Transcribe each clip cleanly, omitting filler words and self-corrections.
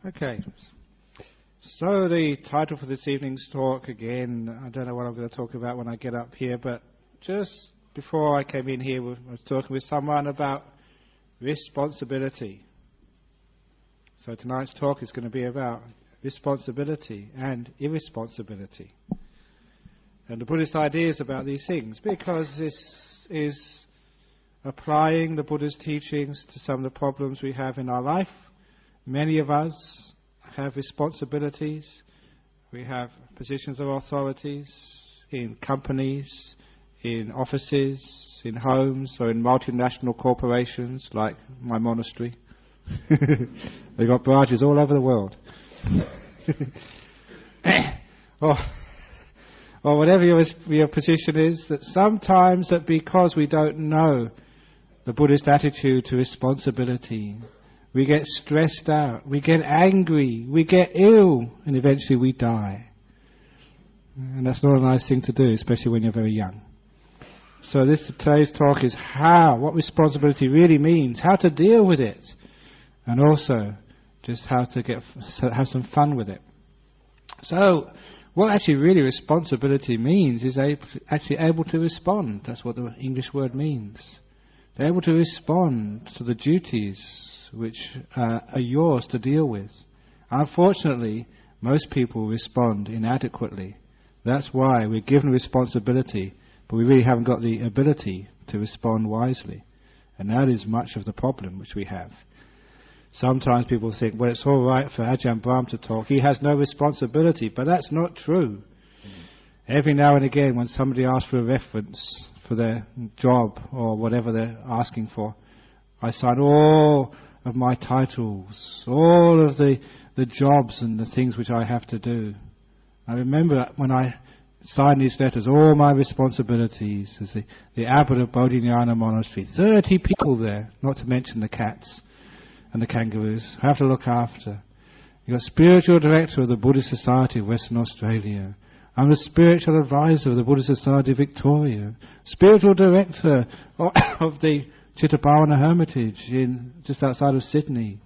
Okay, so the title for this evening's talk, again, I don't know what I'm going to talk about when I get up here, but just before I came in here, I was talking with someone about responsibility. So tonight's talk is going to be about responsibility and irresponsibility. And the Buddhist ideas about these things, because this is applying the Buddha's teachings to some of the problems we have in our life. Many of us have responsibilities. We have positions of authorities in companies, in offices, in homes, or in multinational corporations like my monastery. We've got branches all over the world. or whatever your position is, that sometimes that because we don't know the Buddhist attitude to responsibility, we get stressed out, we get angry, we get ill, and eventually we die. And that's not a nice thing to do, especially when you're very young. So today's talk is what responsibility really means, how to deal with it, and also just how to have some fun with it. So, what actually really responsibility means is actually able to respond. That's what the English word means. They're able to respond to the duties which are yours to deal with. Unfortunately, most people respond inadequately. That's why we're given responsibility, but we really haven't got the ability to respond wisely. And that is much of the problem which we have. Sometimes people think, well, it's all right for Ajahn Brahm to talk. He has no responsibility, but that's not true. Every now and again, when somebody asks for a reference for their job or whatever they're asking for, I sign all of my titles, all of the jobs and the things which I have to do. I remember when I signed these letters, all my responsibilities as the abbot of Bodhinyana Monastery, 30 people there, not to mention the cats and the kangaroos, I have to look after. You've got spiritual director of the Buddhist Society of Western Australia. I'm the spiritual advisor of the Buddhist Society of Victoria. Spiritual director of the Cittapalo Hermitage just outside of Sydney.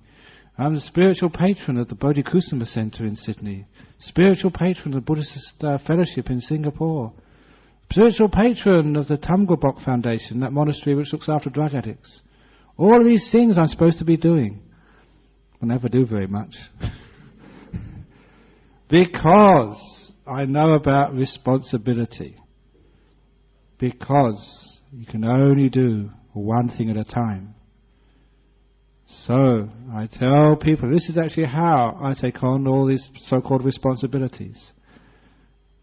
I'm the spiritual patron of the Bodhikusama Centre in Sydney. Spiritual patron of the Buddhist Fellowship in Singapore. Spiritual patron of the Tamgobok Foundation, that monastery which looks after drug addicts. All of these things I'm supposed to be doing. I never do very much. Because I know about responsibility. Because you can only do one thing at a time. So I tell people, this is actually how I take on all these so-called responsibilities.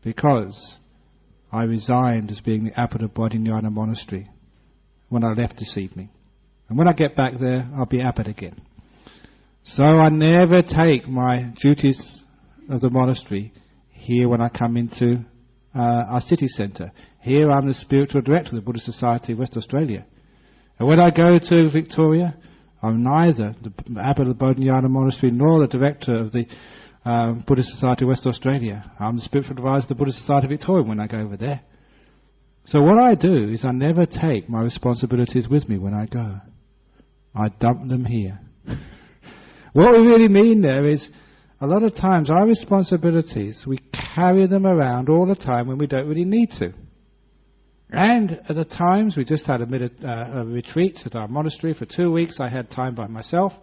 Because I resigned as being the abbot of Bodhinyana Monastery when I left this evening. And when I get back there, I'll be abbot again. So I never take my duties of the monastery here when I come into our city centre. Here I'm the spiritual director of the Buddhist Society of West Australia. And when I go to Victoria, I'm neither the abbot of the Bodhinyana Monastery nor the director of the Buddhist Society of West Australia. I'm the spiritual advisor of the Buddhist Society of Victoria when I go over there. So what I do is I never take my responsibilities with me when I go. I dump them here. What we really mean there is, a lot of times our responsibilities, we carry them around all the time when we don't really need to. And at the times, we just had a retreat at our monastery for 2 weeks. I had time by myself.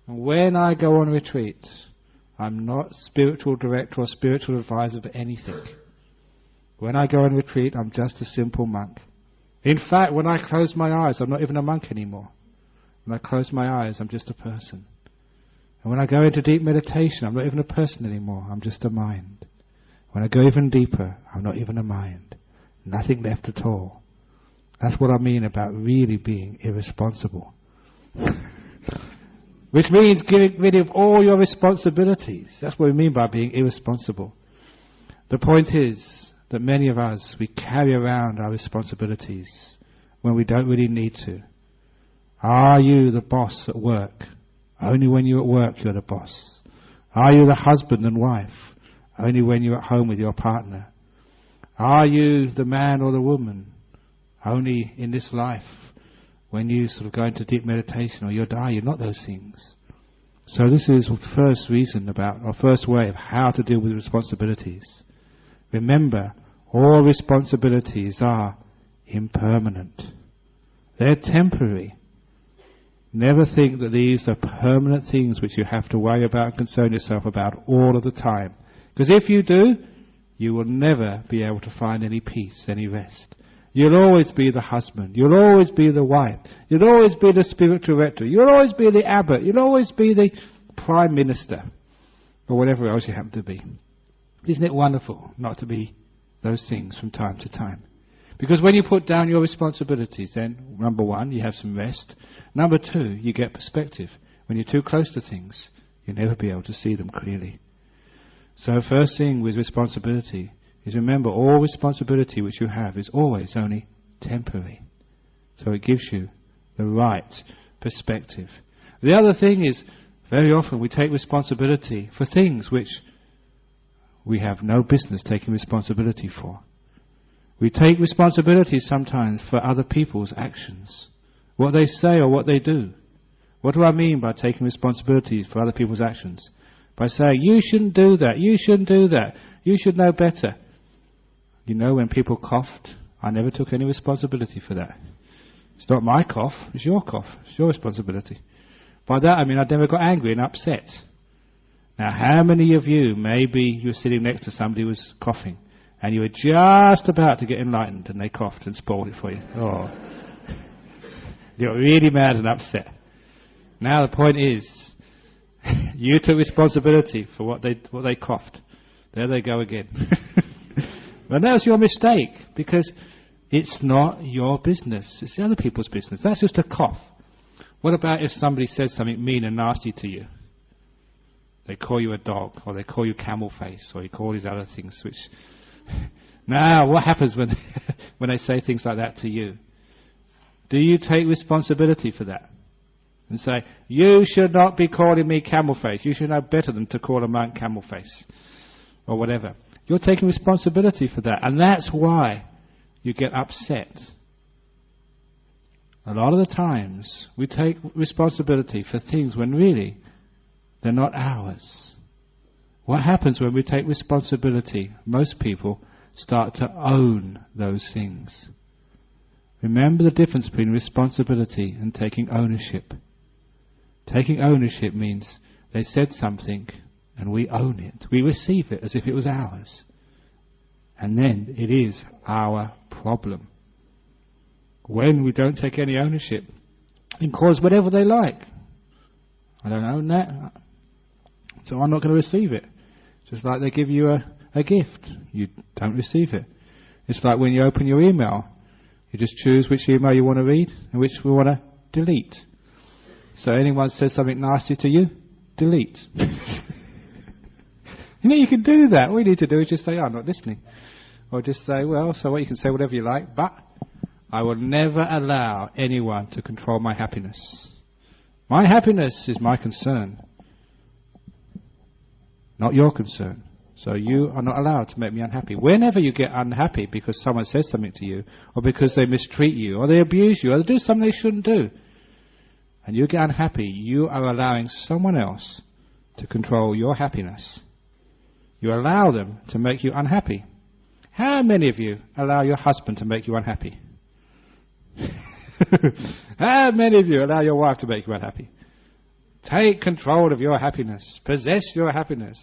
And when I go on retreat, I'm not spiritual director or spiritual advisor of anything. When I go on retreat, I'm just a simple monk. In fact, when I close my eyes, I'm not even a monk anymore. When I close my eyes, I'm just a person. And when I go into deep meditation, I'm not even a person anymore. I'm just a mind. When I go even deeper, I'm not even a mind. Nothing left at all. That's what I mean about really being irresponsible. Which means getting rid of all your responsibilities. That's what we mean by being irresponsible. The point is that many of us, we carry around our responsibilities when we don't really need to. Are you the boss at work? Only when you're at work you're the boss. Are you the husband and wife? Only when you're at home with your partner. Are you the man or the woman? Only in this life when you sort of go into deep meditation or you'll die. You're not those things. So this is the first reason about, or first way of how to deal with responsibilities. Remember, all responsibilities are impermanent. They're temporary. Never think that these are permanent things which you have to worry about and concern yourself about all of the time. Because if you do, you will never be able to find any peace, any rest. You'll always be the husband. You'll always be the wife. You'll always be the spiritual rector. You'll always be the abbot. You'll always be the prime minister. Or whatever else you happen to be. Isn't it wonderful not to be those things from time to time? Because when you put down your responsibilities, then, number one, you have some rest. Number two, you get perspective. When you're too close to things, you'll never be able to see them clearly. So first thing with responsibility is remember all responsibility which you have is always only temporary. So it gives you the right perspective. The other thing is, very often we take responsibility for things which we have no business taking responsibility for. We take responsibility sometimes for other people's actions, what they say or what they do. What do I mean by taking responsibility for other people's actions? By saying, you shouldn't do that, you shouldn't do that, you should know better. You know, when people coughed, I never took any responsibility for that. It's not my cough, it's your cough, it's your responsibility. By that I mean I never got angry and upset. Now how many of you, maybe you were sitting next to somebody who was coughing, and you were just about to get enlightened and they coughed and spoiled it for you. Oh. You got really mad and upset. Now the point is, you took responsibility for what they coughed. There they go again. But that's your mistake, because it's not your business. It's the other people's business. That's just a cough. What about if somebody says something mean and nasty to you? They call you a dog, or they call you camel face, or you call these other things which... Now, what happens when when they say things like that to you? Do you take responsibility for that? And say, you should not be calling me camel face. You should know better than to call a monk camel face. Or whatever. You're taking responsibility for that. And that's why you get upset. A lot of the times, we take responsibility for things when really they're not ours. What happens when we take responsibility? Most people start to own those things. Remember the difference between responsibility and taking ownership. Taking ownership means they said something and we own it. We receive it as if it was ours. And then it is our problem. When we don't take any ownership, they can cause whatever they like. I don't own that, so I'm not going to receive it. Just like they give you a gift, you don't receive it. It's like when you open your email, you just choose which email you want to read and which you want to delete. So anyone says something nasty to you, delete. You know, you can do that. All you need to do is just say, oh, I'm not listening. Or just say, well, so what, you can say whatever you like, but I will never allow anyone to control my happiness. My happiness is my concern, not your concern. So you are not allowed to make me unhappy. Whenever you get unhappy because someone says something to you, or because they mistreat you, or they abuse you, or they do something they shouldn't do, and you get unhappy, you are allowing someone else to control your happiness. You allow them to make you unhappy. How many of you allow your husband to make you unhappy? How many of you allow your wife to make you unhappy? Take control of your happiness. Possess your happiness.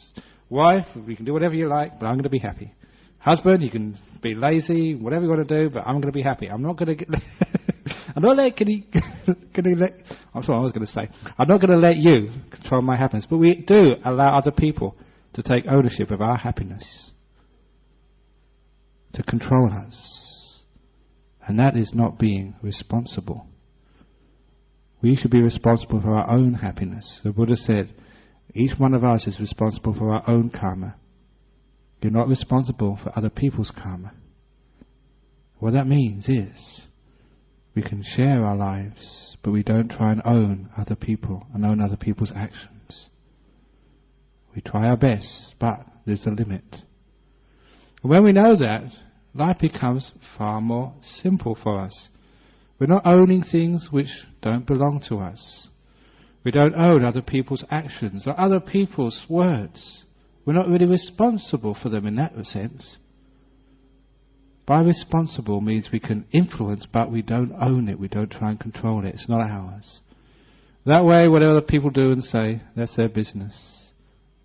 Wife, you can do whatever you like, but I'm going to be happy. Husband, you can be lazy, whatever you want to do, but I'm going to be happy. I'm not going to get... I'm not going to let... I'm sorry, I was going to say. I'm not going to let you control my happiness. But we do allow other people to take ownership of our happiness, to control us. And that is not being responsible. We should be responsible for our own happiness. The Buddha said, each one of us is responsible for our own karma. You're not responsible for other people's karma. What that means is, we can share our lives, but we don't try and own other people and own other people's actions. We try our best, but there's a limit. And when we know that, life becomes far more simple for us. We're not owning things which don't belong to us. We don't own other people's actions or other people's words. We're not really responsible for them in that sense. By responsible means we can influence, but we don't own it. We don't try and control it. It's not ours. That way, whatever other people do and say, that's their business.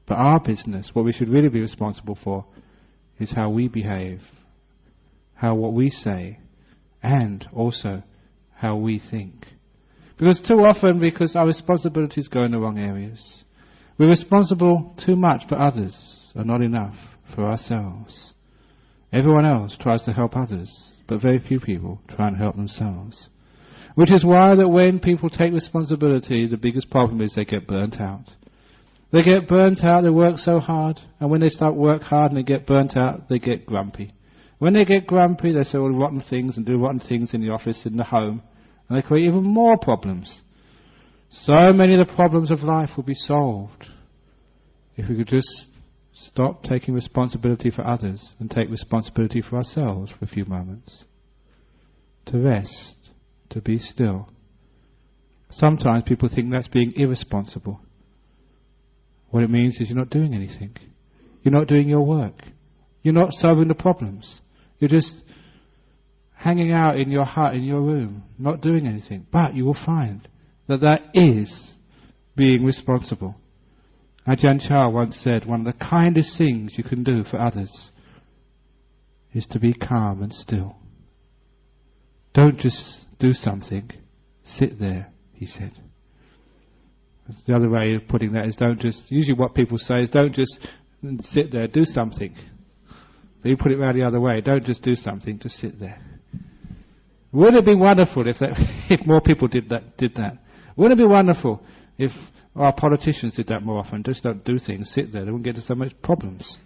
But our business, what we should really be responsible for, is how we behave, what we say, and also how we think. Because too often, because our responsibilities go in the wrong areas, we're responsible too much for others and not enough for ourselves. Everyone else tries to help others, but very few people try and help themselves. Which is why that when people take responsibility, the biggest problem is they get burnt out. They get burnt out, they work so hard, and when they start work hard and they get burnt out, they get grumpy. When they get grumpy, they say all rotten things and do rotten things in the office, in the home, and they create even more problems. So many of the problems of life will be solved if we could just stop taking responsibility for others and take responsibility for ourselves for a few moments. To rest, to be still. Sometimes people think that's being irresponsible. What it means is you're not doing anything. You're not doing your work. You're not solving the problems. You're just hanging out in your hut, in your room, not doing anything. But you will find that that is being responsible. Ajahn Chah once said, one of the kindest things you can do for others is to be calm and still. Don't just do something, sit there, he said. The other way of putting that is don't just, usually what people say is don't just sit there, do something. But you put it around the other way, don't just do something, just sit there. Wouldn't it be wonderful if more people did that? Wouldn't it be wonderful if our politicians did that more often? Just don't do things, sit there, they wouldn't get into so much problems.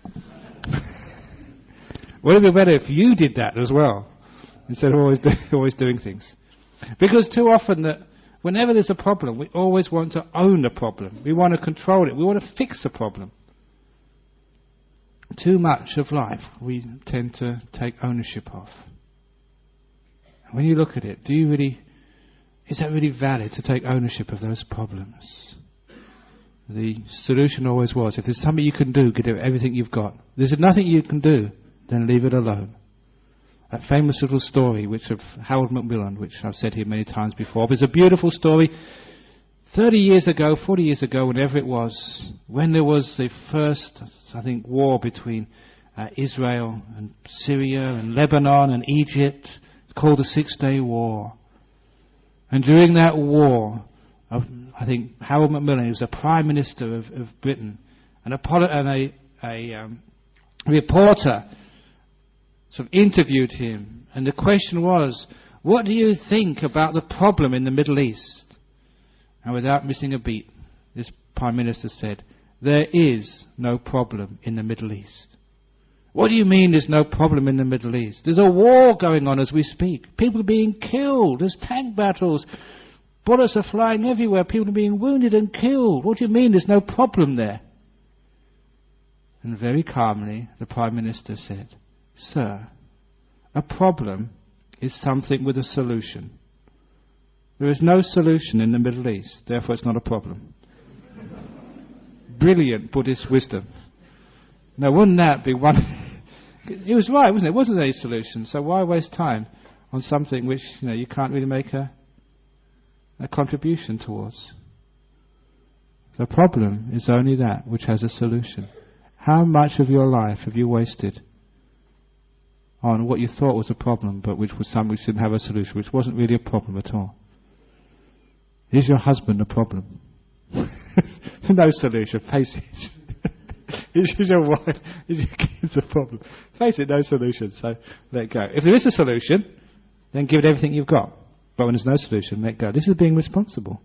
Wouldn't it be better if you did that as well, instead of always doing things? Because too often that whenever there's a problem, we always want to own the problem. We want to control it. We want to fix the problem. Too much of life we tend to take ownership of. When you look at it, is that really valid to take ownership of those problems? The solution always was, if there's something you can do, give it everything you've got. If there's nothing you can do, then leave it alone. That famous little story of Harold Macmillan, which I've said here many times before, but it's a beautiful story. 30 years ago, 40 years ago, whenever it was, when there was the first, I think, war between Israel and Syria and Lebanon and Egypt, it's called the 6-Day War. And during that war, I think Harold Macmillan, he was the Prime Minister of Britain, and a reporter sort of interviewed him, and the question was, what do you think about the problem in the Middle East? And without missing a beat, this Prime Minister said, there is no problem in the Middle East. What do you mean there's no problem in the Middle East? There's a war going on as we speak. People are being killed. There's tank battles. Bullets are flying everywhere. People are being wounded and killed. What do you mean there's no problem there? And very calmly, the Prime Minister said, Sir, a problem is something with a solution. There is no solution in the Middle East, therefore it's not a problem. Brilliant Buddhist wisdom. Now wouldn't that be one... He was right, wasn't it? It wasn't any solution, so why waste time on something which you can't really make a contribution towards? The problem is only that which has a solution. How much of your life have you wasted on what you thought was a problem, but which was something which didn't have a solution, which wasn't really a problem at all? Is your husband a problem? No solution, face it. Is your wife, is your kids a problem? Face it, no solution, so let it go. If there is a solution, then give it everything you've got. But when there's no solution, let it go. This is being responsible.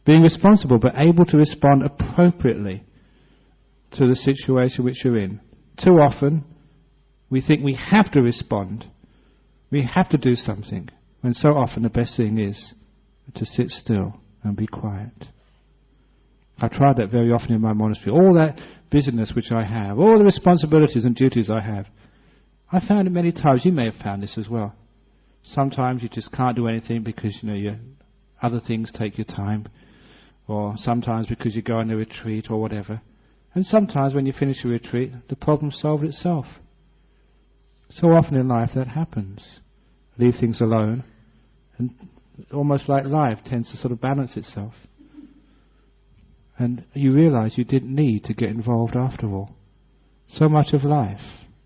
Being responsible, but able to respond appropriately to the situation which you're in. Too often, we think we have to respond. We have to do something. When so often the best thing is to sit still and be quiet. I tried that very often in my monastery. All that busyness which I have, all the responsibilities and duties I have, I found it many times. You may have found this as well. Sometimes you just can't do anything because your other things take your time. or sometimes because you go on a retreat or whatever. And sometimes when you finish a retreat, the problem solved itself. So often in life that happens. Leave things alone, and almost like life tends to sort of balance itself. And you realize you didn't need to get involved after all. So much of life,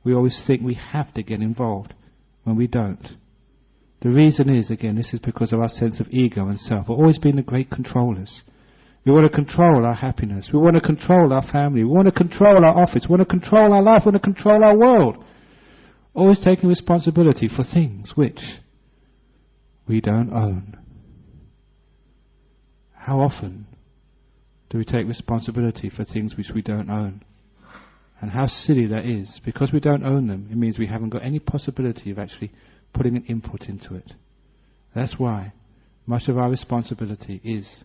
we always think we have to get involved when we don't. The reason is, again, this is because of our sense of ego and self. We've always been the great controllers. We want to control our happiness. We want to control our family. We want to control our office. We want to control our life. We want to control our world. Always taking responsibility for things which we don't own. How often do we take responsibility for things which we don't own? And how silly that is. Because we don't own them, it means we haven't got any possibility of actually putting an input into it. That's why much of our responsibility is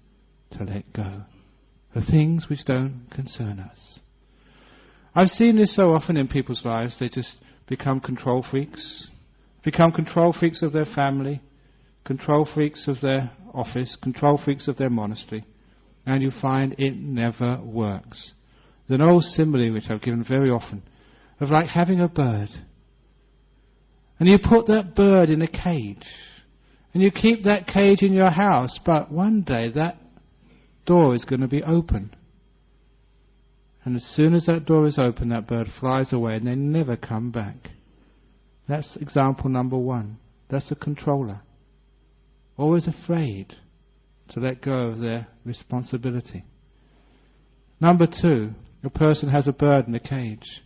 to let go of things which don't concern us. I've seen this so often in people's lives. They just become control freaks. Become control freaks of their family, control freaks of their office, control freaks of their monastery. And you find it never works. There's an old simile which I've given very often, of like having a bird. And you put that bird in a cage, and you keep that cage in your house, but one day that door is going to be open. And as soon as that door is open, that bird flies away and they never come back. That's example number one. That's a controller. Always afraid to let go of their responsibility. Number two, a person has a bird in a cage.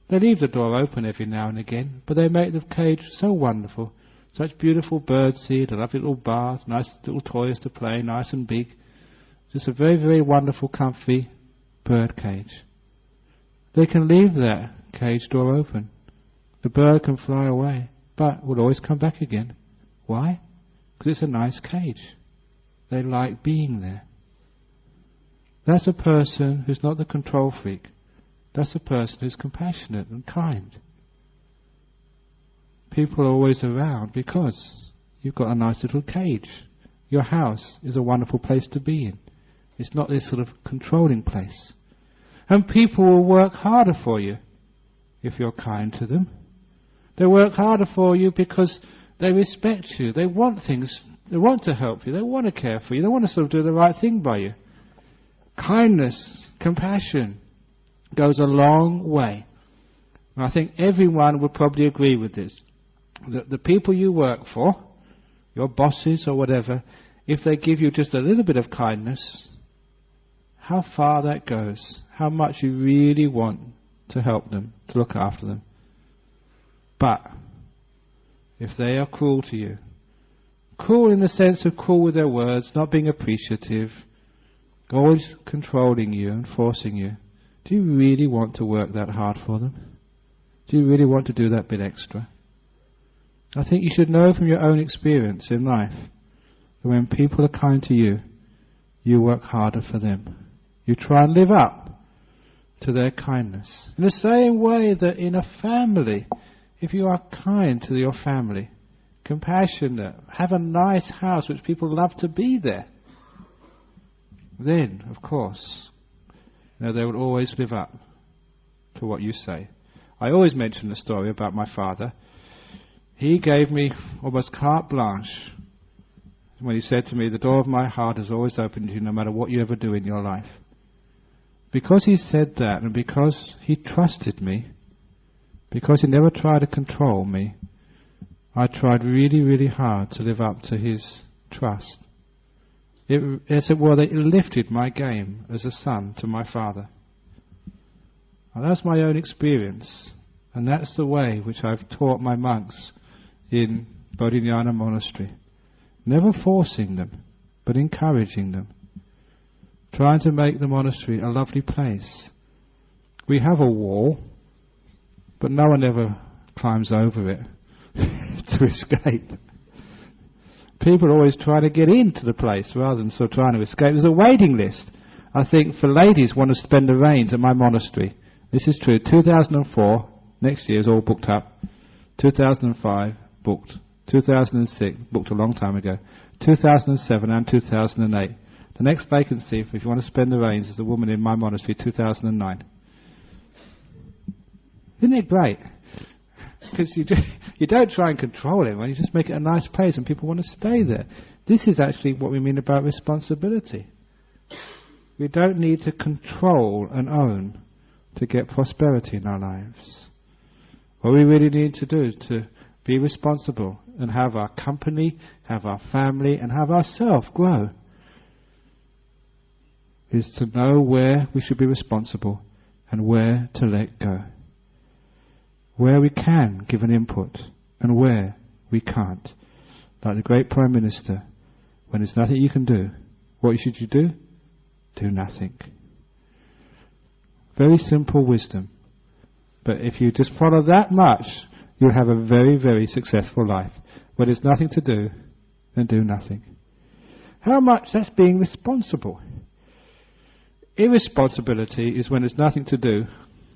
They leave the door open every now and again, but they make the cage so wonderful. Such beautiful bird seed, a lovely little bath, nice little toys to play, nice and big. Just a very, very wonderful, comfy bird cage. They can leave that cage door open. The bird can fly away, but will always come back again. Why? Because it's a nice cage. They like being there. That's a person who's not the control freak. That's a person who's compassionate and kind. People are always around because you've got a nice little cage. Your house is a wonderful place to be in. It's not this sort of controlling place. And people will work harder for you if you're kind to them. They work harder for you because they respect you. They want things. They want to help you. They want to care for you. They want to sort of do the right thing by you. Kindness, compassion goes a long way. And I think everyone would probably agree with this. That the people you work for, your bosses or whatever, if they give you just a little bit of kindness, how far that goes, how much you really want to help them, to look after them. But if they are cruel to you, cruel in the sense of cruel with their words, not being appreciative, always controlling you and forcing you, do you really want to work that hard for them? Do you really want to do that bit extra? I think you should know from your own experience in life that when people are kind to you, you work harder for them. You try and live up to their kindness. In the same way that in a family, if you are kind to your family, compassionate, have a nice house which people love to be there, then, of course, they will always live up to what you say. I always mention the story about my father. He gave me almost carte blanche when he said to me, the door of my heart is always open to you no matter what you ever do in your life. Because he said that, and because he trusted me, because he never tried to control me, I tried really, really hard to live up to his trust. As it were, it lifted my game as a son to my father. And that's my own experience, and that's the way which I've taught my monks in Bodhinyana Monastery. Never forcing them, but encouraging them. Trying to make the monastery a lovely place. We have a wall, but no one ever climbs over it to escape. People always try to get into the place rather than sort of trying to escape. There's a waiting list. I think for ladies want to spend the rains at my monastery. This is true. 2004, next year is all booked up. 2005, booked. 2006, booked a long time ago. 2007 and 2008. The next vacancy, if you want to spend the reins, is the woman in my monastery, 2009. Isn't it great? Because you don't try and control it, you just make it a nice place and people want to stay there. This is actually what we mean about responsibility. We don't need to control and own to get prosperity in our lives. What we really need to do to be responsible and have our company, have our family, and have ourselves grow is to know where we should be responsible and where to let go. Where we can give an input and where we can't. Like the great Prime Minister, when there's nothing you can do, what should you do? Do nothing. Very simple wisdom. But if you just follow that much, you'll have a very, very successful life. Where there's nothing to do, then do nothing. How much? That's being responsible. Irresponsibility is when there's nothing to do.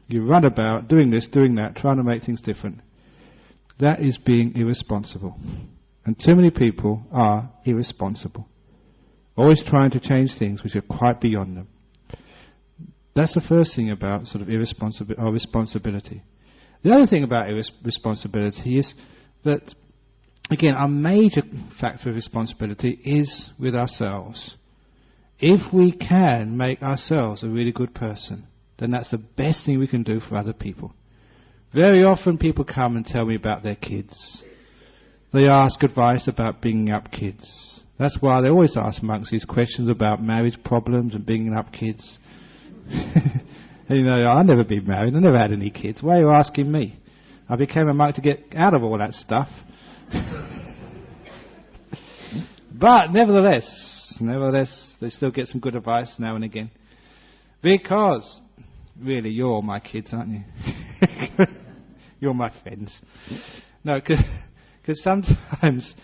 You run about doing this, doing that, trying to make things different. That is being irresponsible. And too many people are irresponsible. Always trying to change things which are quite beyond them. That's the first thing about sort of responsibility. The other thing about responsibility is that, again, our major factor of responsibility is with ourselves. If we can make ourselves a really good person, then that's the best thing we can do for other people. Very often people come and tell me about their kids. They ask advice about bringing up kids. That's why they always ask monks these questions about marriage problems and bringing up kids. I've never been married, I've never had any kids. Why are you asking me? I became a monk to get out of all that stuff. But nevertheless, they still get some good advice now and again. Because, really, you're all my kids, aren't you? You're my friends. No, because sometimes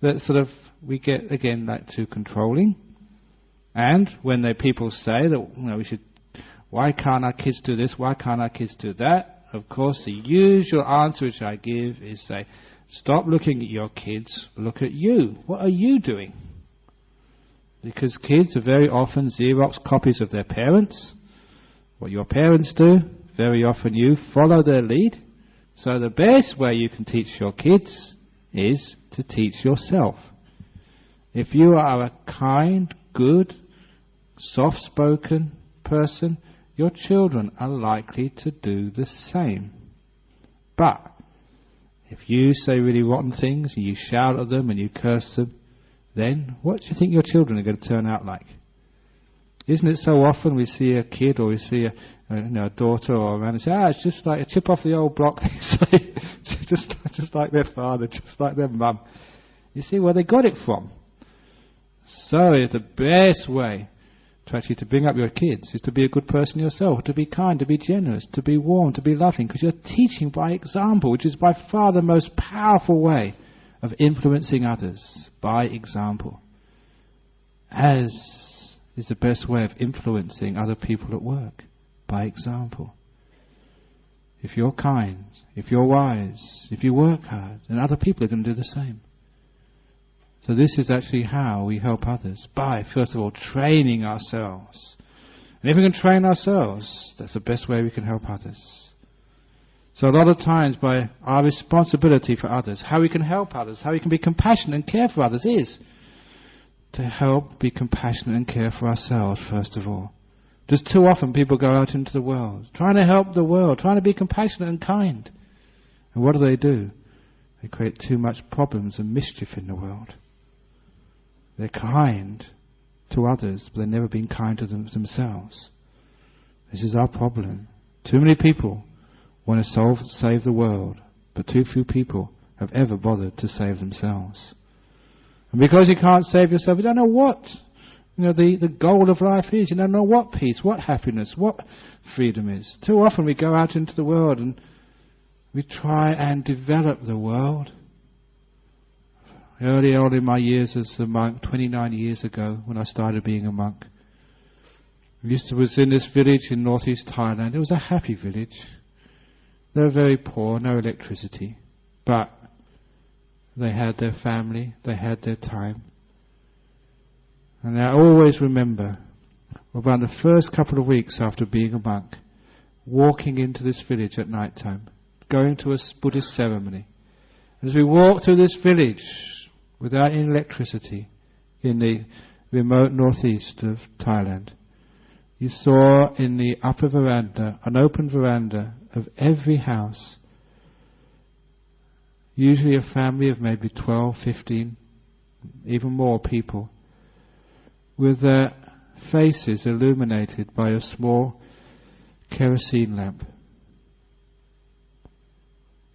that sort of, we get, again, like too controlling. And when people say that, we should, why can't our kids do this, why can't our kids do that? Of course, the usual answer which I give is say, stop looking at your kids, look at you. What are you doing? Because kids are very often Xerox copies of their parents. What your parents do, very often you follow their lead. So the best way you can teach your kids is to teach yourself. If you are a kind, good, soft-spoken person, your children are likely to do the same. But if you say really rotten things, and you shout at them and you curse them, then what do you think your children are going to turn out like? Isn't it so often we see a kid or we see a daughter or a man and say, it's just like a chip off the old block, they say, just like their father, just like their mum. You see where they got it from. So the best way to bring up your kids is to be a good person yourself, to be kind, to be generous, to be warm, to be loving, because you're teaching by example, which is by far the most powerful way of influencing others, by example. As is the best way of influencing other people at work, by example. If you're kind, if you're wise, if you work hard, then other people are going to do the same. So this is actually how we help others, by, first of all, training ourselves. And if we can train ourselves, that's the best way we can help others. So a lot of times by our responsibility for others, how we can help others, how we can be compassionate and care for others is to help be compassionate and care for ourselves, first of all. Just too often people go out into the world, trying to help the world, trying to be compassionate and kind. And what do? They create too much problems and mischief in the world. They're kind to others, but they've never been kind to themselves. This is our problem. Too many people want to save the world, but too few people have ever bothered to save themselves. And because you can't save yourself, you don't know what the goal of life is. You don't know what peace, what happiness, what freedom is. Too often we go out into the world and we try and develop the world. Early on in my years as a monk, 29 years ago, when I started being a monk, I was in this village in northeast Thailand. It was a happy village. They were very poor, no electricity, but they had their family, they had their time. And I always remember, about the first couple of weeks after being a monk, walking into this village at night time, going to a Buddhist ceremony. As we walked through this village, without any electricity, in the remote northeast of Thailand, you saw in the upper veranda, an open veranda of every house, usually a family of maybe 12, 15, even more people, with their faces illuminated by a small kerosene lamp.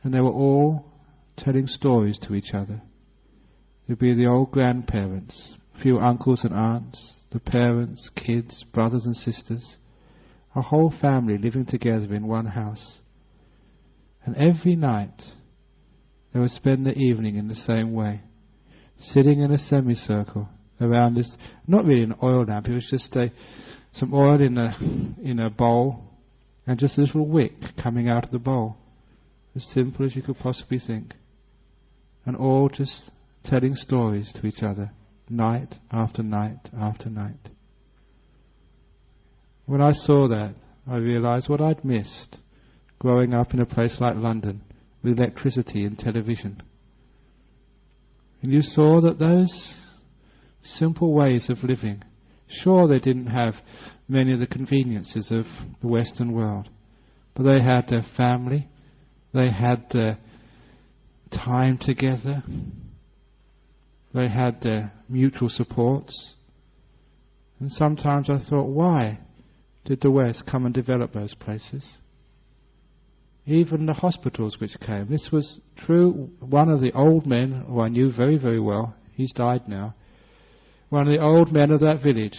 And they were all telling stories to each other. There'd be the old grandparents, a few uncles and aunts, the parents, kids, brothers and sisters, a whole family living together in one house. And every night they would spend the evening in the same way, sitting in a semicircle around this, not really an oil lamp, it was just some oil in a bowl, and just a little wick coming out of the bowl, as simple as you could possibly think, and all just telling stories to each other, night after night after night. When I saw that, I realized what I'd missed growing up in a place like London with electricity and television. And you saw that those simple ways of living, sure, they didn't have many of the conveniences of the Western world, but they had their family, they had their time together, they had their mutual supports. And sometimes I thought, why did the West come and develop those places? Even the hospitals which came. This was true. One of the old men, who I knew very, very well, he's died now, one of the old men of that village,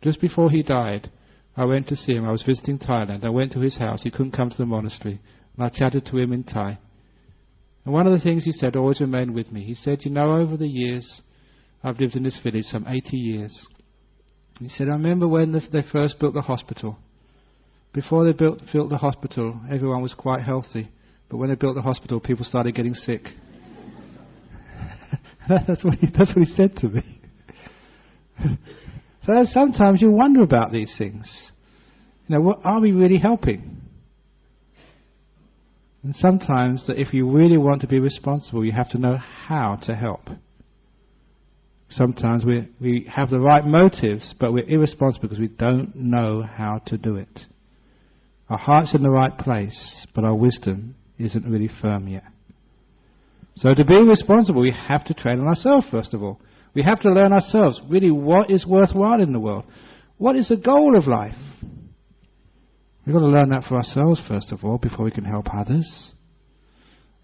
just before he died, I went to see him. I was visiting Thailand. I went to his house. He couldn't come to the monastery. And I chatted to him in Thai. And one of the things he said always remained with me. He said, you know, over the years, I've lived in this village some 80 years. He said, I remember when they first built the hospital. Before they built the hospital, everyone was quite healthy. But when they built the hospital, people started getting sick. That's what he said to me. So sometimes you wonder about these things. You know, what are we really helping? And sometimes that if you really want to be responsible, you have to know how to help. Sometimes we have the right motives, but we're irresponsible because we don't know how to do it. Our heart's in the right place, but our wisdom isn't really firm yet. So to be responsible, we have to train on ourselves first of all. We have to learn ourselves, really, what is worthwhile in the world? What is the goal of life? We've got to learn that for ourselves first of all, before we can help others.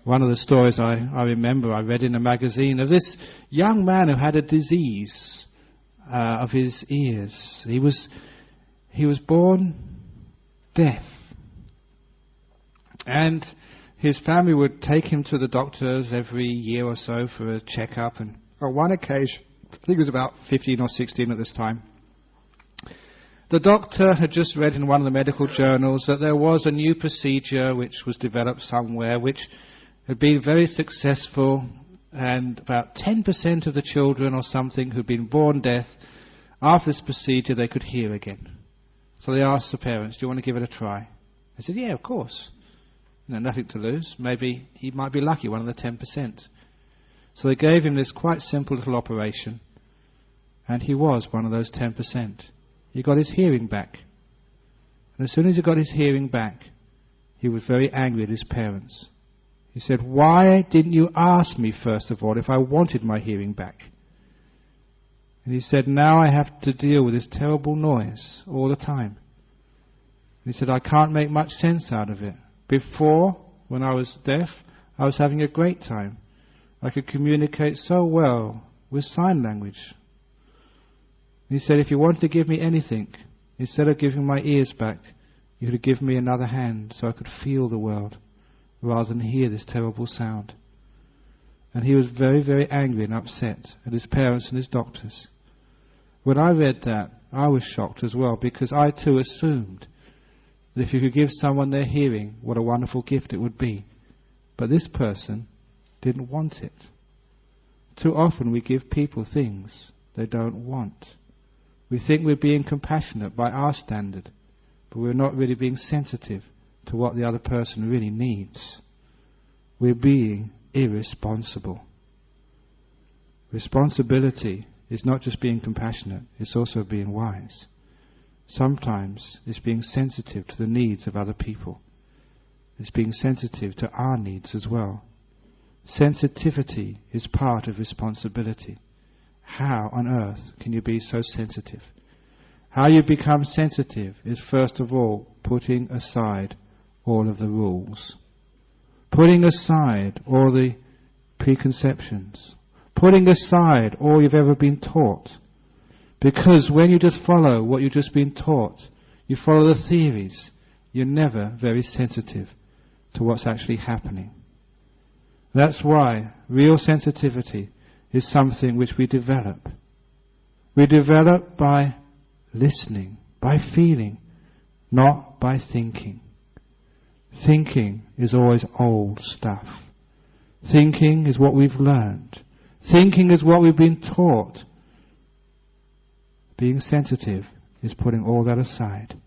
One of the stories I remember I read in a magazine of this young man who had a disease of his ears. He was born deaf. And his family would take him to the doctors every year or so for a checkup, and on one occasion, I think he was about 15 or 16 at this time, the doctor had just read in one of the medical journals that there was a new procedure which was developed somewhere which had been very successful, and about 10% of the children or something who'd been born deaf, after this procedure they could hear again. So they asked the parents, do you want to give it a try? They said, yeah, of course. You know, nothing to lose. Maybe he might be lucky, one of the 10%. So they gave him this quite simple little operation, and he was one of those 10%. He got his hearing back. And as soon as he got his hearing back, he was very angry at his parents. He said, why didn't you ask me first of all if I wanted my hearing back? And he said, now I have to deal with this terrible noise all the time. And he said, I can't make much sense out of it. Before, when I was deaf, I was having a great time. I could communicate so well with sign language. He said, if you want to give me anything, instead of giving my ears back, you could give me another hand so I could feel the world rather than hear this terrible sound. And he was very, very angry and upset at his parents and his doctors. When I read that, I was shocked as well, because I too assumed that if you could give someone their hearing, what a wonderful gift it would be. But this person didn't want it. Too often we give people things they don't want. We think we're being compassionate by our standard, but we're not really being sensitive to what the other person really needs. We're being irresponsible. Responsibility is not just being compassionate, it's also being wise. Sometimes it's being sensitive to the needs of other people. It's being sensitive to our needs as well. Sensitivity is part of responsibility. How on earth can you be so sensitive? How you become sensitive is first of all putting aside all of the rules. Putting aside all the preconceptions. Putting aside all you've ever been taught. Because when you just follow what you've just been taught, you follow the theories, you're never very sensitive to what's actually happening. That's why real sensitivity is something which we develop. We develop by listening, by feeling, not by thinking. Thinking is always old stuff. Thinking is what we've learned. Thinking is what we've been taught. Being sensitive is putting all that aside.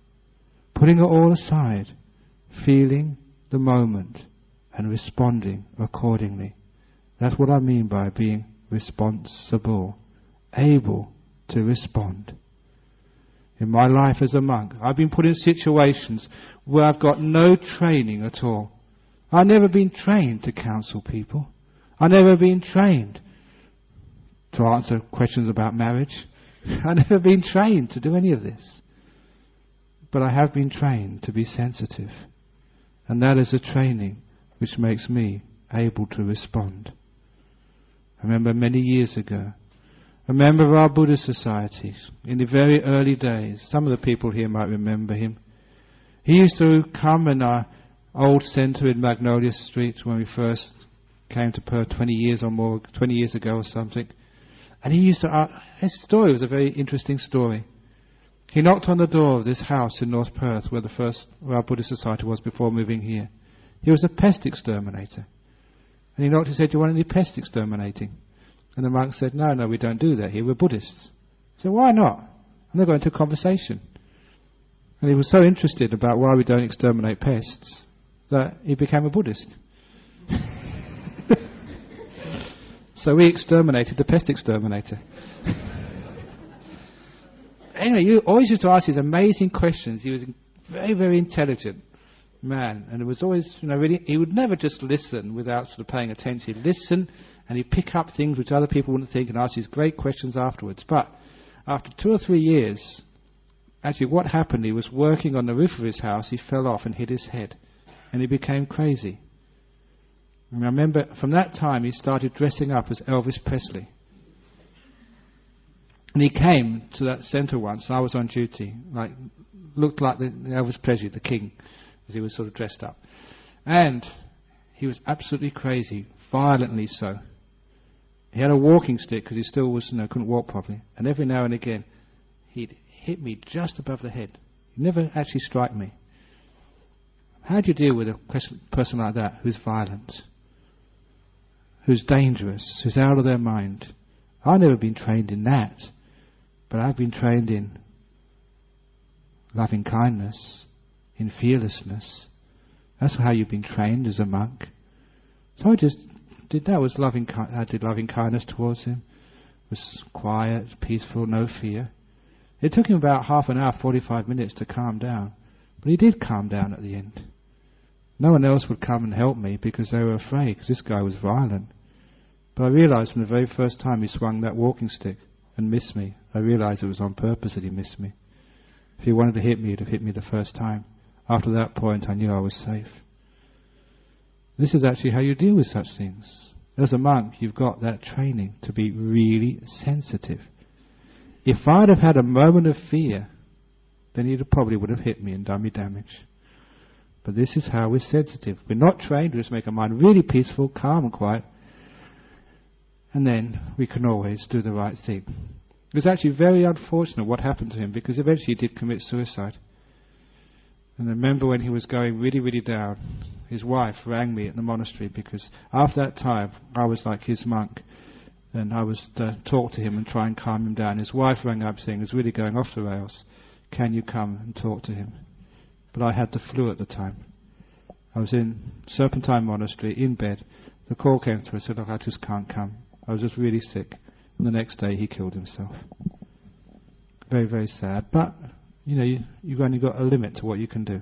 Putting it all aside, feeling the moment and responding accordingly. That's what I mean by being responsible, able to respond. In my life as a monk, I've been put in situations where I've got no training at all. I've never been trained to counsel people. I've never been trained to answer questions about marriage. I've never been trained to do any of this. But I have been trained to be sensitive. And that is a training which makes me able to respond. I remember many years ago, a member of our Buddhist society, in the very early days, some of the people here might remember him. He used to come in our old centre in Magnolia Street when we first came to Perth 20 years ago or something. And he used to, his story was a very interesting story. He knocked on the door of this house in North Perth where our Buddhist society was before moving here. He was a pest exterminator. And he knocked and said, "Do you want any pest exterminating?" And the monk said, no, we don't do that here, we're Buddhists. He said, "Why not?" And they got into a conversation. And he was so interested about why we don't exterminate pests that he became a Buddhist. So we exterminated the pest exterminator. Anyway, you always used to ask these amazing questions. He was a very, very intelligent man. And it was always, really, he would never just listen without sort of paying attention. He'd listen and he'd pick up things which other people wouldn't think and ask these great questions afterwards. But after 2 or 3 years, actually what happened, he was working on the roof of his house, he fell off and hit his head. And he became crazy. And I remember from that time he started dressing up as Elvis Presley. And he came to that centre once, and I was on duty, looked like the Elvis Presley, the king, as he was sort of dressed up. And he was absolutely crazy, violently so. He had a walking stick because he still was, couldn't walk properly. And every now and again, he'd hit me just above the head. He'd never actually strike me. How do you deal with a person like that who's violent, who's dangerous, who's out of their mind? I've never been trained in that, but I've been trained in loving kindness, in fearlessness. That's how you've been trained as a monk. So I just did that. I did loving kindness towards him. It was quiet, peaceful, no fear. It took him about half an hour, 45 minutes to calm down. But he did calm down at the end. No one else would come and help me because they were afraid, because this guy was violent. But I realised from the very first time he swung that walking stick and missed me, I realised it was on purpose that he missed me. If he wanted to hit me, he'd have hit me the first time. After that point, I knew I was safe. This is actually how you deal with such things. As a monk, you've got that training to be really sensitive. If I'd have had a moment of fear, then he probably would have hit me and done me damage. But this is how we're sensitive. We're not trained, we just make our mind really peaceful, calm and quiet, and then we can always do the right thing. It was actually very unfortunate what happened to him, because eventually he did commit suicide. And I remember when he was going really, really down, his wife rang me at the monastery, because after that time I was like his monk, And I was to talk to him and try and calm him down. His wife rang up saying, he's really going off the rails. Can you come and talk to him? But I had the flu at the time. I was in Serpentine Monastery, in bed. The call came through. I said, look, I just can't come. I was just really sick. And the next day he killed himself. Very, very sad. But, you've only got a limit to what you can do.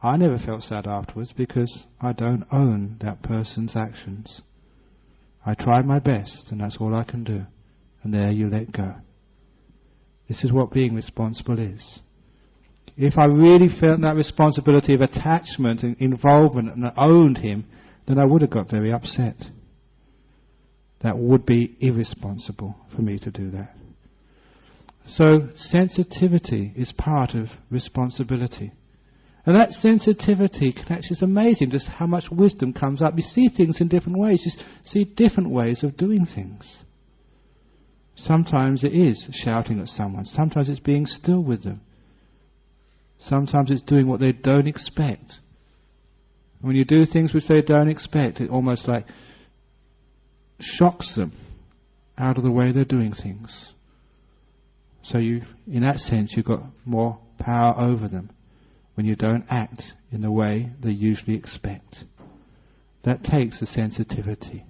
I never felt sad afterwards because I don't own that person's actions. I tried my best, and that's all I can do. And there you let go. This is what being responsible is. If I really felt that responsibility of attachment and involvement and owned him, then I would have got very upset. That would be irresponsible for me to do that. So sensitivity is part of responsibility. And that sensitivity can actually, it's amazing just how much wisdom comes up. You see things in different ways. You see different ways of doing things. Sometimes it is shouting at someone. Sometimes it's being still with them. Sometimes it's doing what they don't expect. When you do things which they don't expect, it almost like shocks them out of the way they're doing things. So in that sense, you've got more power over them when you don't act in the way they usually expect. That takes a sensitivity.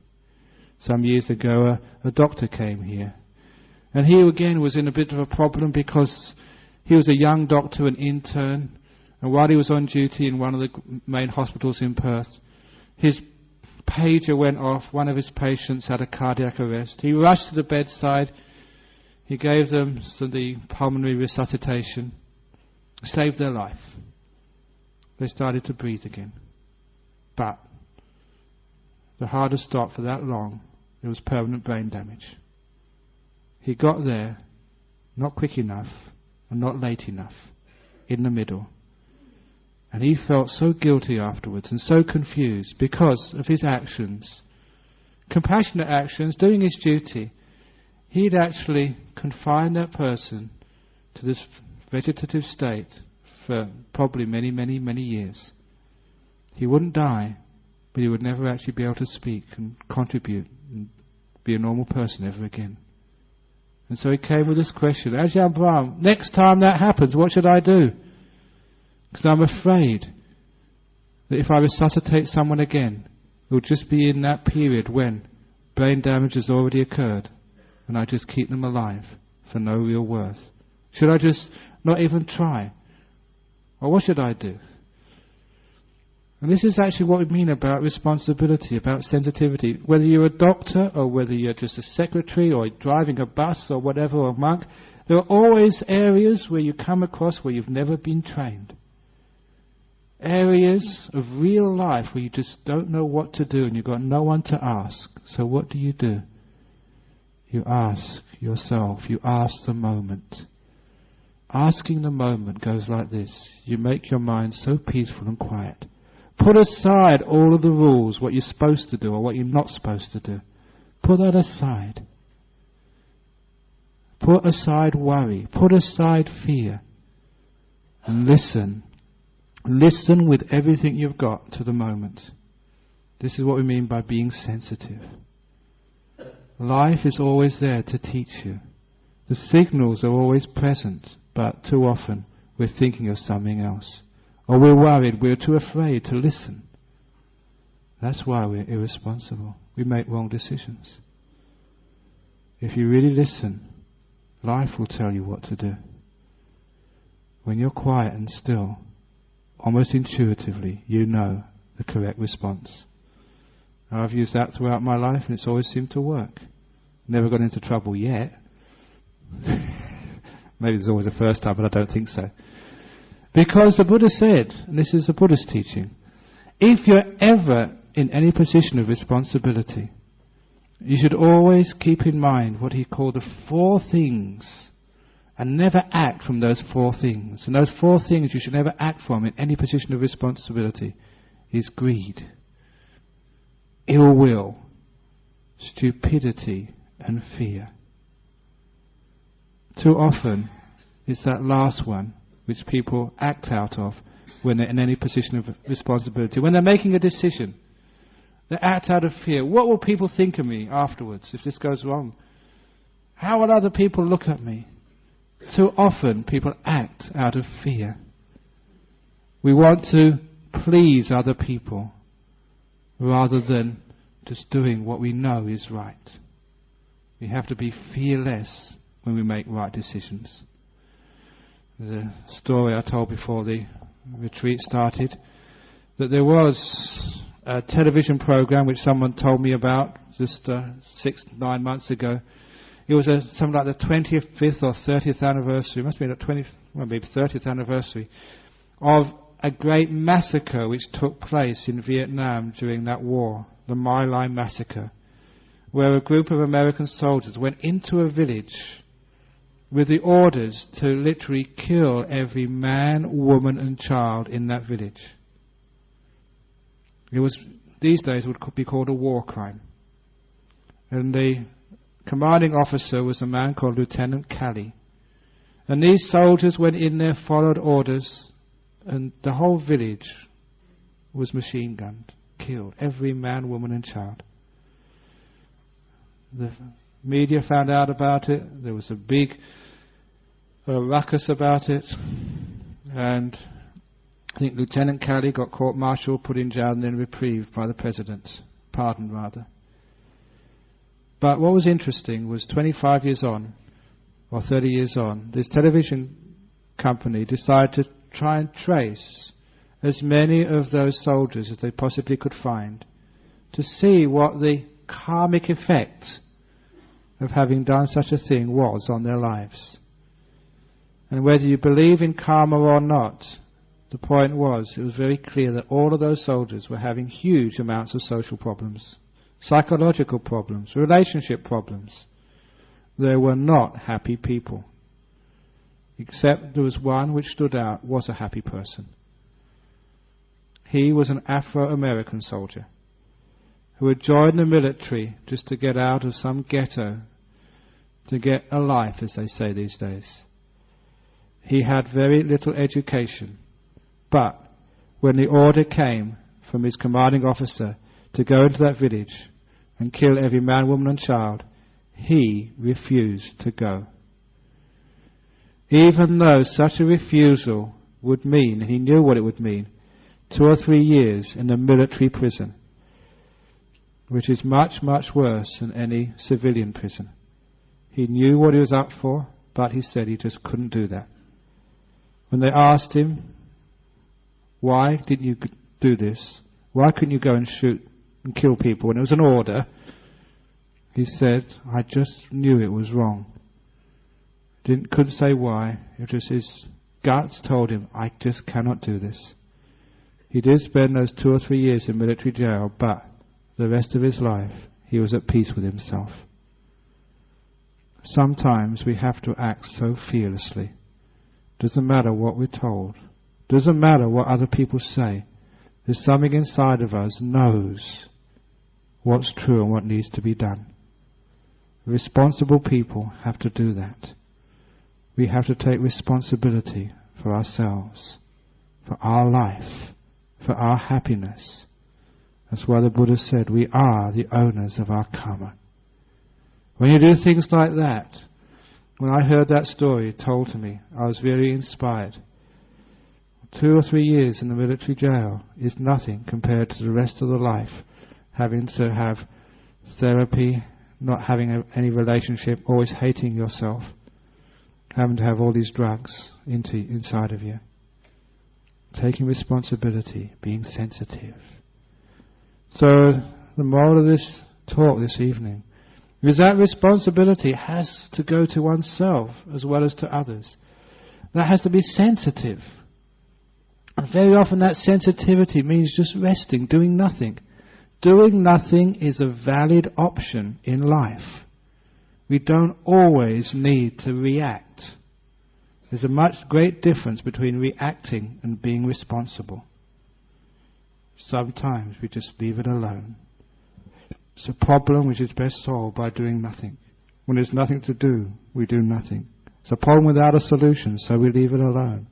Some years ago, a doctor came here. And he again was in a bit of a problem because he was a young doctor, an intern, and while he was on duty in one of the main hospitals in Perth, his pager went off. One of his patients had a cardiac arrest. He rushed to the bedside. He gave them the pulmonary resuscitation, saved their life. They started to breathe again. But the heart had stopped for that long. It was permanent brain damage. He got there, not quick enough and not late enough, in the middle. And he felt so guilty afterwards and so confused because of his actions, compassionate actions, doing his duty. He'd actually confined that person to this vegetative state for probably many, many, many years. He wouldn't die, but he would never actually be able to speak and contribute and be a normal person ever again. And so he came with this question, Ajahn Brahm, next time that happens, what should I do? Because I'm afraid that if I resuscitate someone again, it will just be in that period when brain damage has already occurred and I just keep them alive for no real worth. Should I just not even try? Or what should I do? And this is actually what we mean about responsibility, about sensitivity. Whether you're a doctor or whether you're just a secretary or driving a bus or whatever, or a monk, there are always areas where you come across where you've never been trained. Areas of real life where you just don't know what to do and you've got no one to ask. So what do? You ask yourself, you ask the moment. Asking the moment goes like this. You make your mind so peaceful and quiet. Put aside all of the rules, what you're supposed to do or what you're not supposed to do. Put that aside. Put aside worry. Put aside fear. And listen. Listen with everything you've got to the moment. This is what we mean by being sensitive. Life is always there to teach you. The signals are always present, but too often we're thinking of something else. Or we're worried, we're too afraid to listen. That's why we're irresponsible. We make wrong decisions. If you really listen, life will tell you what to do. When you're quiet and still, almost intuitively, you know the correct response. I've used that throughout my life and it's always seemed to work. Never got into trouble yet. Maybe there's always a first time, but I don't think so. Because the Buddha said, and this is a Buddhist teaching, if you're ever in any position of responsibility, you should always keep in mind what he called the 4 things and never act from those 4 things. And those 4 things you should never act from in any position of responsibility is greed, ill will, stupidity and fear. Too often it's that last one which people act out of when they're in any position of responsibility. When they're making a decision, They act out of fear. What will people think of me afterwards if this goes wrong? How will other people look at me? Too often people act out of fear. We want to please other people rather than just doing what we know is right. We have to be fearless when we make right decisions. The story I told before the retreat started, that there was a television program which someone told me about just 6-9 months ago. It was something like the 25th or 30th anniversary, it must have been maybe 30th anniversary, of a great massacre which took place in Vietnam during that war, the My Lai massacre, where a group of American soldiers went into a village with the orders to literally kill every man, woman and child in that village. It was, these days, would be called a war crime. And the commanding officer was a man called Lieutenant Calley. And these soldiers went in there, followed orders, and the whole village was machine gunned, killed, every man, woman and child. The media found out about it. There was a big ruckus about it, and I think Lieutenant Calley got court-martialed, put in jail and then reprieved by the President, pardoned rather. But what was interesting was 25 years on, or 30 years on, this television company decided to try and trace as many of those soldiers as they possibly could find to see what the karmic effect of having done such a thing was on their lives. And whether you believe in karma or not, the point was, it was very clear that all of those soldiers were having huge amounts of social problems, psychological problems, relationship problems. They were not happy people. Except there was one which stood out, was a happy person. He was an Afro-American soldier who had joined the military just to get out of some ghetto, to get a life, as they say these days. He had very little education, but when the order came from his commanding officer to go into that village and kill every man, woman and child, he refused to go. Even though such a refusal would mean, and he knew what it would mean, 2 or 3 years in a military prison, which is much, much worse than any civilian prison. He knew what he was up for, but he said he just couldn't do that. When they asked him, why didn't you do this? Why couldn't you go and shoot and kill people when it was an order? He said, I just knew it was wrong. Couldn't say why. It was his guts told him, I just cannot do this. He did spend those 2 or 3 years in military jail, but the rest of his life he was at peace with himself. Sometimes we have to act so fearlessly. Doesn't matter what we're told. Doesn't matter what other people say. There's something inside of us knows what's true and what needs to be done. Responsible people have to do that. We have to take responsibility for ourselves, for our life, for our happiness. That's why the Buddha said we are the owners of our karma. When you do things like that, when I heard that story told to me, I was very inspired. 2 or 3 years in the military jail is nothing compared to the rest of the life, having to have therapy, not having any relationship, always hating yourself, having to have all these drugs inside of you. Taking responsibility, being sensitive. So the moral of this talk this evening is that responsibility has to go to oneself as well as to others. That has to be sensitive. And very often that sensitivity means just resting, doing nothing. Doing nothing is a valid option in life. We don't always need to react. There's a great difference between reacting and being responsible. Sometimes we just leave it alone. It's a problem which is best solved by doing nothing. When there's nothing to do, we do nothing. It's a problem without a solution, so we leave it alone.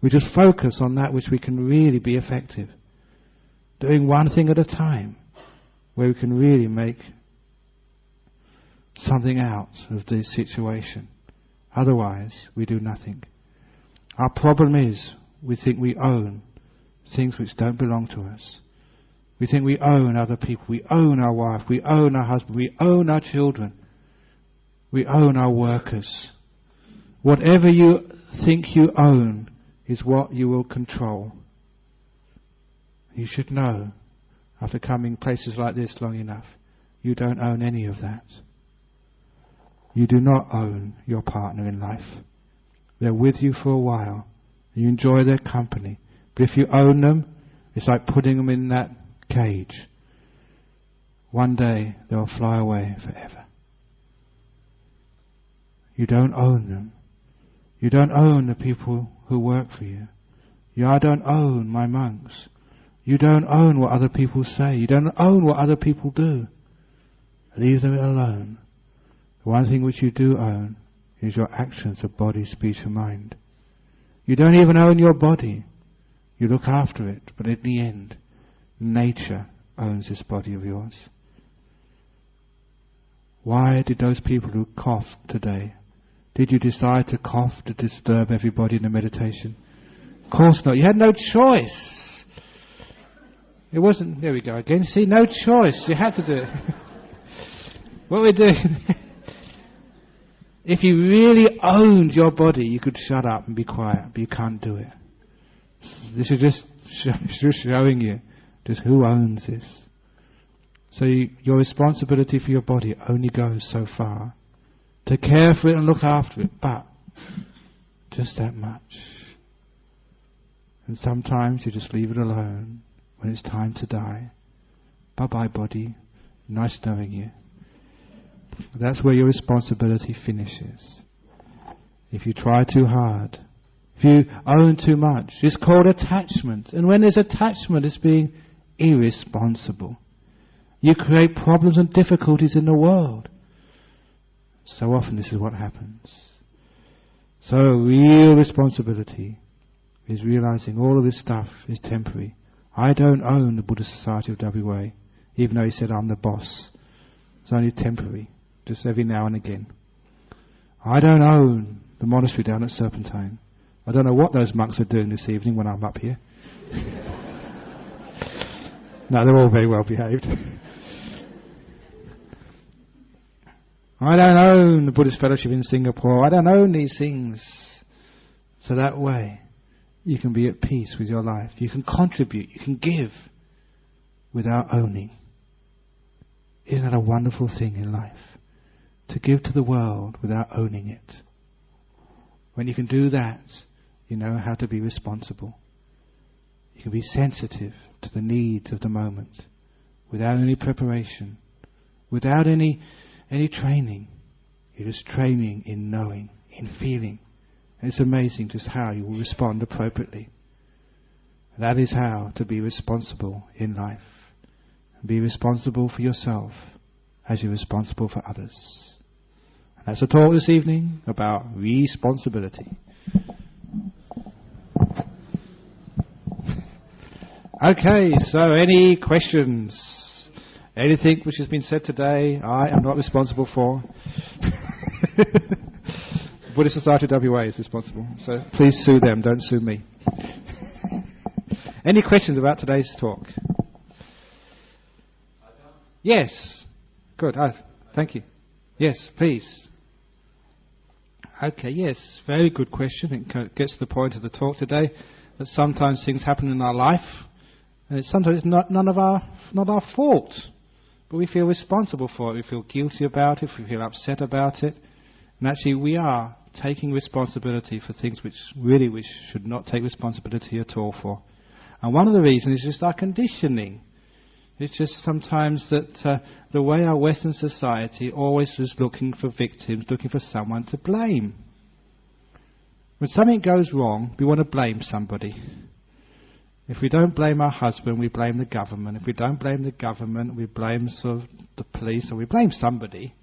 We just focus on that which we can really be effective. Doing one thing at a time. where we can really make something out of the situation. Otherwise, we do nothing. Our problem is we think we own things which don't belong to us. We think we own other people. We own our wife. We own our husband. We own our children. We own our workers. Whatever you think you own is what you will control. You should know, after coming places like this long enough, you don't own any of that. You do not own your partner in life. They're with you for a while. You enjoy their company. But if you own them, it's like putting them in that cage. One day they'll fly away forever. You don't own them. You don't own the people who work for you. I don't own my monks. You don't own what other people say. You don't own what other people do. Leave them alone. The one thing which you do own is your actions of body, speech and mind. You don't even own your body. You look after it, but in the end, nature owns this body of yours. Why did those people who coughed today, did you decide to cough to disturb everybody in the meditation? Of course not. You had no choice. It wasn't, there we go again. See, no choice. You had to do it. What we're doing, if you really owned your body, you could shut up and be quiet, but you can't do it. This is just showing you just who owns this. So your responsibility for your body only goes so far. To care for it and look after it, but just that much. And sometimes you just leave it alone when it's time to die. Bye-bye, body. Nice knowing you. That's where your responsibility finishes. If you try too hard, if you own too much, it's called attachment. And when there's attachment, it's being irresponsible. You create problems and difficulties in the world. So often this is what happens. So real responsibility is realizing all of this stuff is temporary. I don't own the Buddhist Society of WA, even though he said I'm the boss. It's only temporary, just every now and again. I don't own the monastery down at Serpentine. I don't know what those monks are doing this evening when I'm up here. No, they're all very well behaved. I don't own the Buddhist Fellowship in Singapore. I don't own these things. So that way, you can be at peace with your life. You can contribute. You can give without owning. Isn't that a wonderful thing in life? To give to the world without owning it. When you can do that, you know how to be responsible. You can be sensitive to the needs of the moment without any preparation, without any training. You're just training in knowing, in feeling. And it's amazing just how you will respond appropriately. That is how to be responsible in life. Be responsible for yourself as you're responsible for others. And that's a talk this evening about responsibility. Okay, so any questions? Anything which has been said today, I am not responsible for. Buddhist Society WA is responsible, so please sue them, don't sue me. Any questions about today's talk? Yes. Good. Thank you. Yes, please. Okay, yes. Very good question. It gets to the point of the talk today that sometimes things happen in our life and sometimes it's not our fault. But we feel responsible for it. We feel guilty about it. We feel upset about it. And actually we are taking responsibility for things which we should not take responsibility at all for. And one of the reasons is just our conditioning. It's just sometimes that the way our Western society always is looking for victims, looking for someone to blame. When something goes wrong, we want to blame somebody. If we don't blame our husband, we blame the government. If we don't blame the government, we blame sort of the police, or we blame somebody.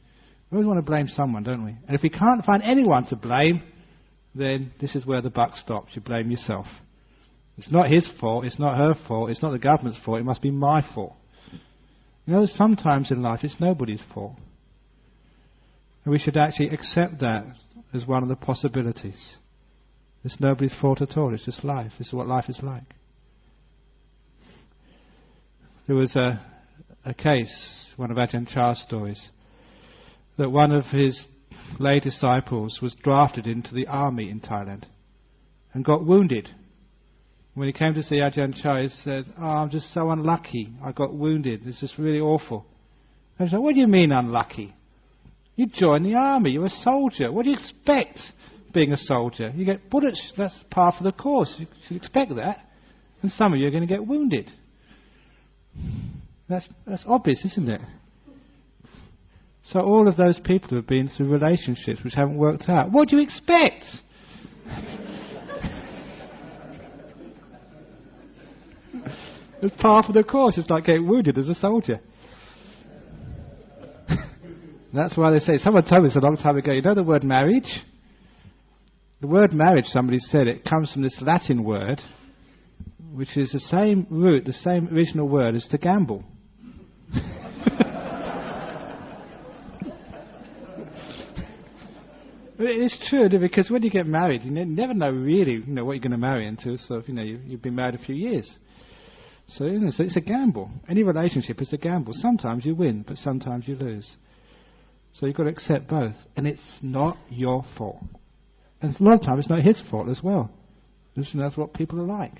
We always want to blame someone, don't we? And if we can't find anyone to blame, then this is where the buck stops. You blame yourself. It's not his fault, it's not her fault, it's not the government's fault, it must be my fault. You know, sometimes in life it's nobody's fault. And we should actually accept that as one of the possibilities. It's nobody's fault at all, it's just life. This is what life is like. There was a case, one of Ajahn Chah's stories, that one of his lay disciples was drafted into the army in Thailand and got wounded. When he came to see Ajahn Chah, he said, "Oh, I'm just so unlucky. I got wounded. It's just really awful." And he said, "What do you mean unlucky? You joined the army. You're a soldier. What do you expect being a soldier? You get bullets. That's part of the course. You should expect that. And some of you are going to get wounded." That's obvious, isn't it? So all of those people who have been through relationships which haven't worked out, what do you expect? It's part of the course. It's like getting wounded as a soldier. That's why they say, someone told me this a long time ago, you know the word marriage? The word marriage, somebody said, it comes from this Latin word, which is the same root, the same original word as to gamble. It's true, because when you get married, you never know really, what you're going to marry into. So, you've been married a few years. So, so it's a gamble. Any relationship is a gamble. Sometimes you win, but sometimes you lose. So you've got to accept both. And it's not your fault. And a lot of times it's not his fault as well. That's what people are like.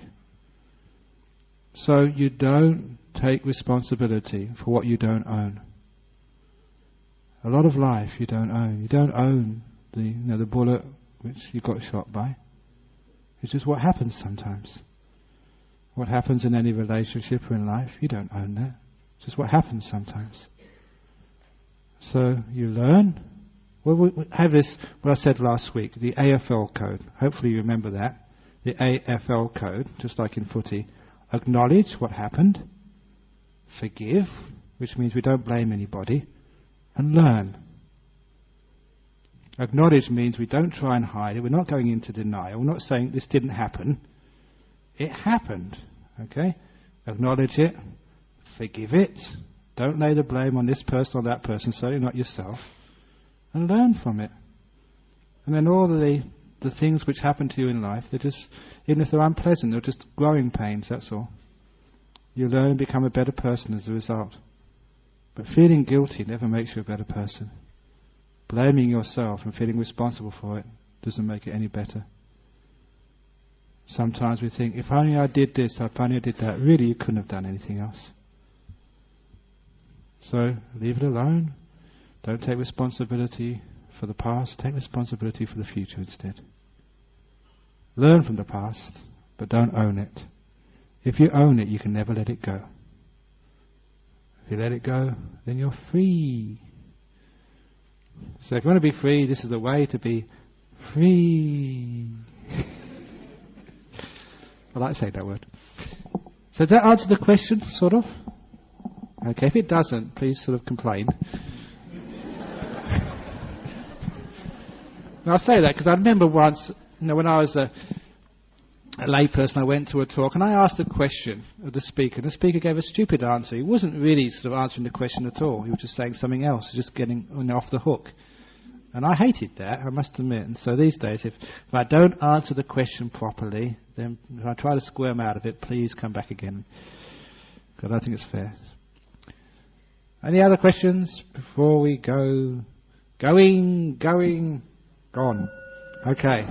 So you don't take responsibility for what you don't own. A lot of life you don't own. You don't own the bullet which you got shot by. It's just what happens sometimes. What happens in any relationship or in life, you don't own that. It's just what happens sometimes. So you learn. Well, we have this, what I said last week, the AFL code. Hopefully you remember that. The AFL code, just like in footy. Acknowledge what happened. Forgive, which means we don't blame anybody. And learn. Acknowledge means we don't try and hide it. We're not going into denial. We're not saying this didn't happen. It happened. Okay? Acknowledge it. Forgive it. Don't lay the blame on this person or that person, certainly not yourself. And learn from it. And then all the things which happen to you in life, they're just, even if they're unpleasant, they're just growing pains, that's all. You learn and become a better person as a result. But feeling guilty never makes you a better person. Blaming yourself and feeling responsible for it doesn't make it any better. Sometimes we think, if only I did this, if only I did that. Really, you couldn't have done anything else. So, leave it alone. Don't take responsibility for the past. Take responsibility for the future instead. Learn from the past, but don't own it. If you own it, you can never let it go. If you let it go, then you're free. So if you want to be free, this is a way to be free. I like saying that word. So does that answer the question, sort of? Okay, if it doesn't, please sort of complain. Now I say that because I remember once, when I was a layperson, I went to a talk and I asked a question of the speaker. And the speaker gave a stupid answer. He wasn't really sort of answering the question at all. He was just saying something else, just getting off the hook. And I hated that, I must admit. And so these days, if I don't answer the question properly, then if I try to squirm out of it, please come back again. Because I don't think it's fair. Any other questions before we go? Gone. Okay.